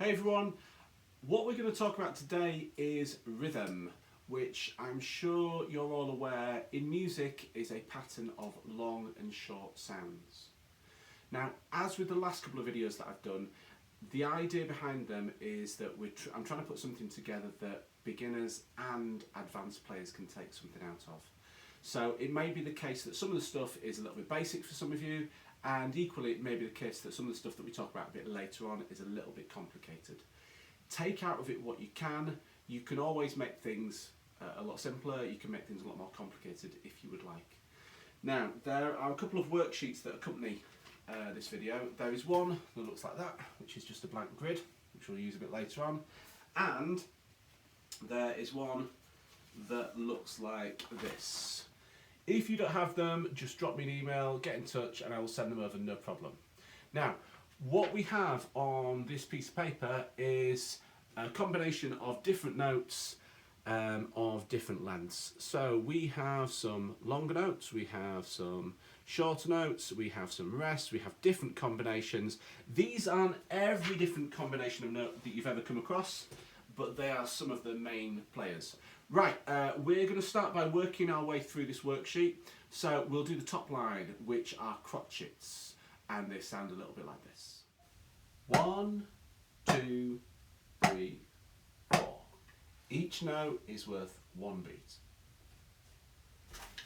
Hey everyone, what we're going to talk about today is rhythm, which I'm sure you're all aware in music is a pattern of long and short sounds. Now, as with the last couple of videos that I've done, the idea behind them is that I'm trying to put something together that beginners and advanced players can take something out of. So it may be the case that some of the stuff is a little bit basic for some of you, and equally it may be the case that some of the stuff that we talk about a bit later on is a little bit complicated. Take out of it what you can. You can always make things a lot simpler, you can make things a lot more complicated if you would like. Now, there are a couple of worksheets that accompany this video. There is one that looks like that, which is just a blank grid, which we'll use a bit later on, and there is one that looks like this. If you don't have them, just drop me an email, get in touch, and I will send them over, no problem. Now, what we have on this piece of paper is a combination of different notes of different lengths. So we have some longer notes, we have some shorter notes, we have some rests, we have different combinations. These aren't every different combination of note that you've ever come across, but they are some of the main players. Right, we're going to start by working our way through this worksheet. So we'll do the top line, which are crotchets, and they sound a little bit like this. 1, 2, 3, 4. Each note is worth one beat.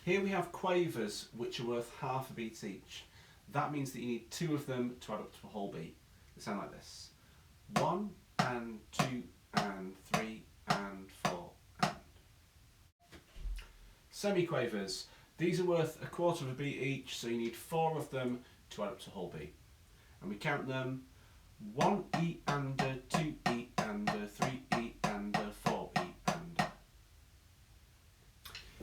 Here we have quavers, which are worth half a beat each. That means that you need two of them to add up to a whole beat. They sound like this. 1 and 2 and 3 and 4 and. Semiquavers. These are worth a quarter of a beat each, so you need 4 of them to add up to a whole beat. And we count them: 1 E and a 2 E and a 3 E and a 4 E and.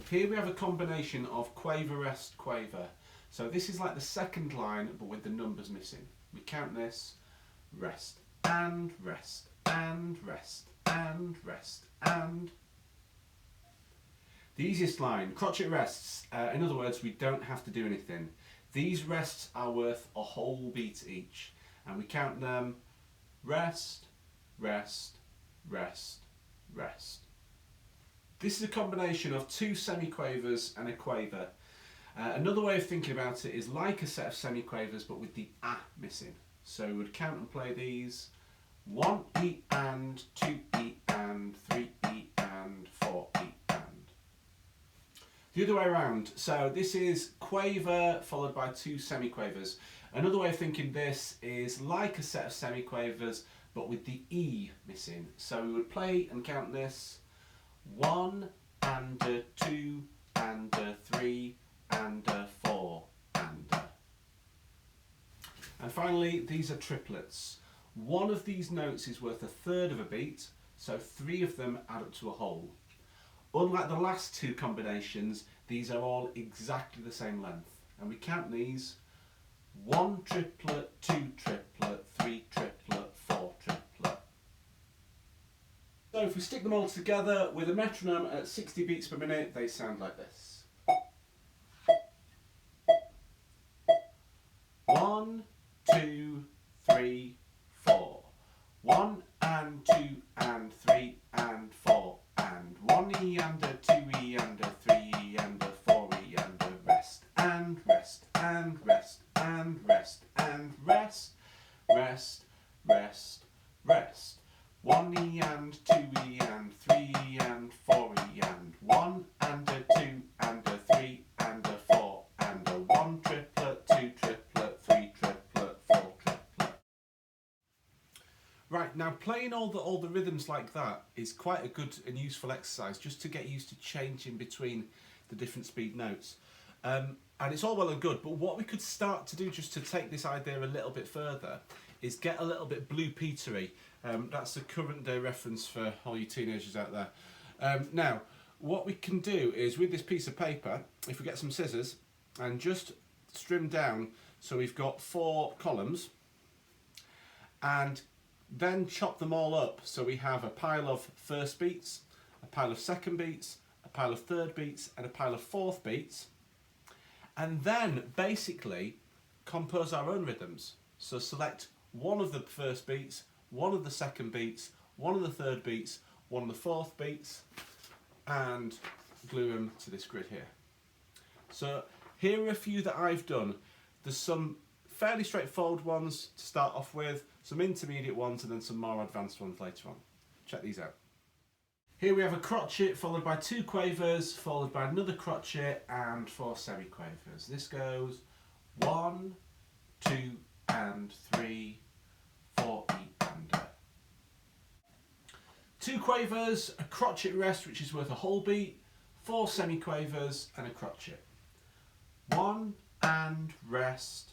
Here we have a combination of quaver, rest, quaver. So this is like the second line, but with the numbers missing. We count this: rest and rest and rest and rest and. The easiest line, crotchet rests. In other words, we don't have to do anything. These rests are worth a whole beat each, and we count them: rest, rest, rest, rest. This is a combination of 2 semiquavers and a quaver. Another way of thinking about it is like a set of semiquavers, but with the ah missing. So we would count and play these: 1 E and 2 E and 3 E and 4 E and. The other way around, so this is quaver followed by 2 semiquavers. Another way of thinking this is like a set of semiquavers but with the E missing. So we would play and count this: 1 and a 2 and a 3 and a 4 and a. And finally, these are triplets. One of these notes is worth a third of a beat, so 3 of them add up to a whole. Unlike the last 2 combinations, these are all exactly the same length. And we count these: 1 triplet, 2 triplet, 3 triplet, 4 triplet. So if we stick them all together with a metronome at 60 beats per minute, they sound like this. 1, 2, 3, 4. 1 and 2 and 3 and 4 and. 1 E and a 2 E and a 3 E and a 4 E and a rest and rest and rest and rest and rest, rest, rest, rest. 1 E and 2 E and 3 E and 4 E and. 1 and a 2 and a 3 and a 4 and a. 1 triplet, 2 triplet, 3 triplet, 4 triplet. Right, now playing all the rhythms like that is quite a good and useful exercise just to get used to changing between the different speed notes. And it's all well and good, but what we could start to do just to take this idea a little bit further is get a little bit Blue Petery. That's a current day reference for all you teenagers out there. Now, what we can do is with this piece of paper, if we get some scissors and just trim down so we've got 4 columns, and then chop them all up so we have a pile of first beats, a pile of second beats, a pile of third beats and a pile of fourth beats, and then basically compose our own rhythms. So select one of the first beats, one of the second beats, one of the third beats, one of the fourth beats, and glue them to this grid here. So here are a few that I've done. There's some fairly straightforward ones to start off with, some intermediate ones, and then some more advanced ones later on. Check these out. Here we have a crotchet followed by 2 quavers, followed by another crotchet and 4 semiquavers. This goes 1, 2 and 3, 4 E and A. 2 quavers, a crotchet rest which is worth a whole beat, 4 semiquavers and a crotchet. 1 and rest,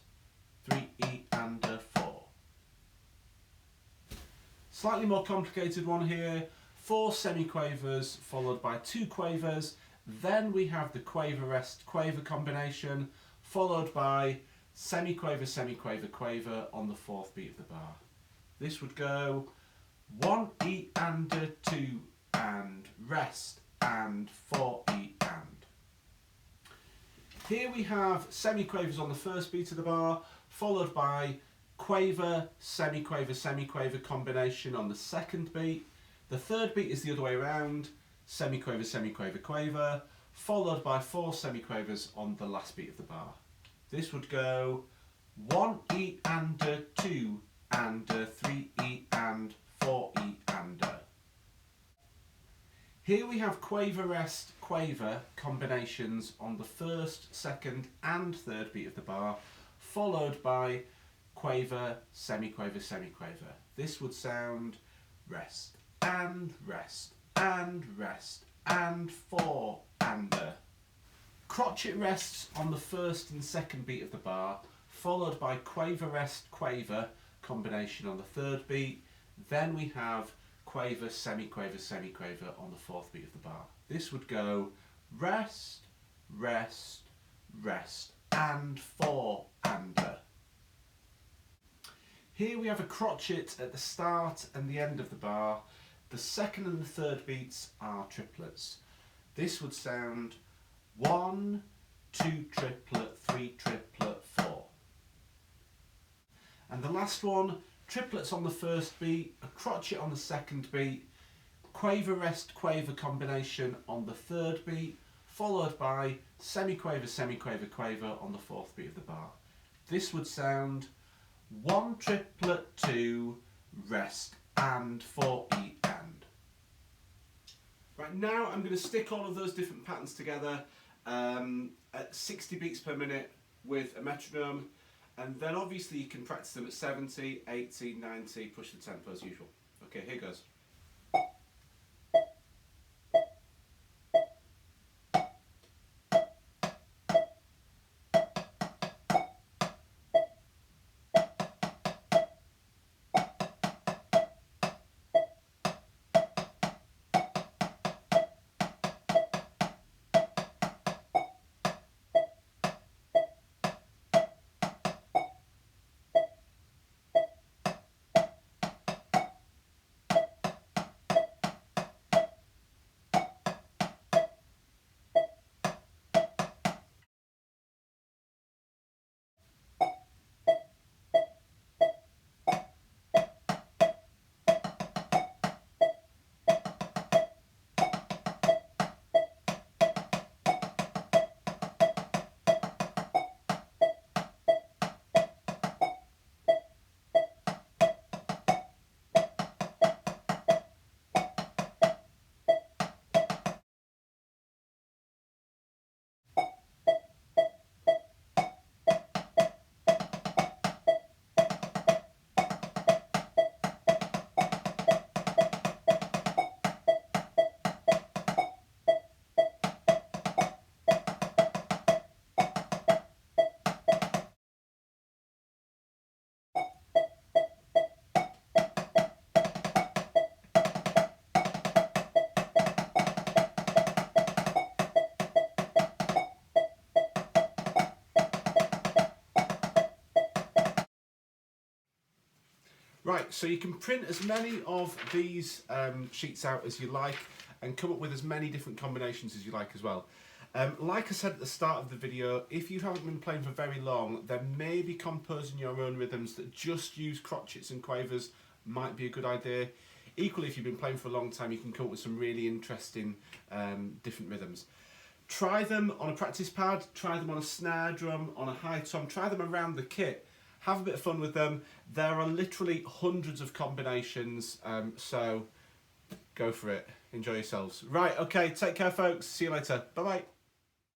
3 E and A 4. Slightly more complicated one here, 4 semiquavers followed by 2 quavers, then we have the quaver rest quaver combination followed by semiquaver semiquaver quaver on the 4th beat of the bar. This would go 1 E and A 2 and rest and 4 E and. Here we have semiquavers on the 1st beat of the bar followed by quaver semiquaver semiquaver combination on the 2nd beat. The 3rd beat is the other way around, semiquaver semiquaver quaver followed by 4 semiquavers on the last beat of the bar. This would go 1 E and A 2 and A 3 E and 4 E and A. Here we have quaver rest quaver combinations on the 1st, 2nd and 3rd beat of the bar followed by quaver semiquaver semiquaver. This would sound rest and rest and rest and 4 and A. Crotchet rests on the 1st and 2nd beat of the bar followed by quaver rest quaver combination on the 3rd beat. Then we have quaver semiquaver semiquaver on the 4th beat of the bar. This would go rest rest rest and 4 and A. Here we have a crotchet at the start and the end of the bar. The 2nd and the 3rd beats are triplets. This would sound 1, 2 triplet, 3 triplet, 4. And the last one, triplets on the 1st beat, a crotchet on the 2nd beat, quaver rest quaver combination on the 3rd beat, followed by semiquaver semiquaver quaver on the 4th beat of the bar. This would sound 1 triplet 2 rest and 4 E and. Right, now I'm going to stick all of those different patterns together at 60 beats per minute with a metronome, and then obviously you can practice them at 70, 80, 90, push the tempo as usual. Okay, here goes. Right, so you can print as many of these sheets out as you like and come up with as many different combinations as you like as well. Like I said at the start of the video, if you haven't been playing for very long, then maybe composing your own rhythms that just use crotchets and quavers might be a good idea. Equally, if you've been playing for a long time, you can come up with some really interesting different rhythms. Try them on a practice pad, try them on a snare drum, on a high tom, try them around the kit. Have a bit of fun with them. There are literally hundreds of combinations, so go for it. Enjoy yourselves. Right, okay, take care folks. See you later. Bye-bye.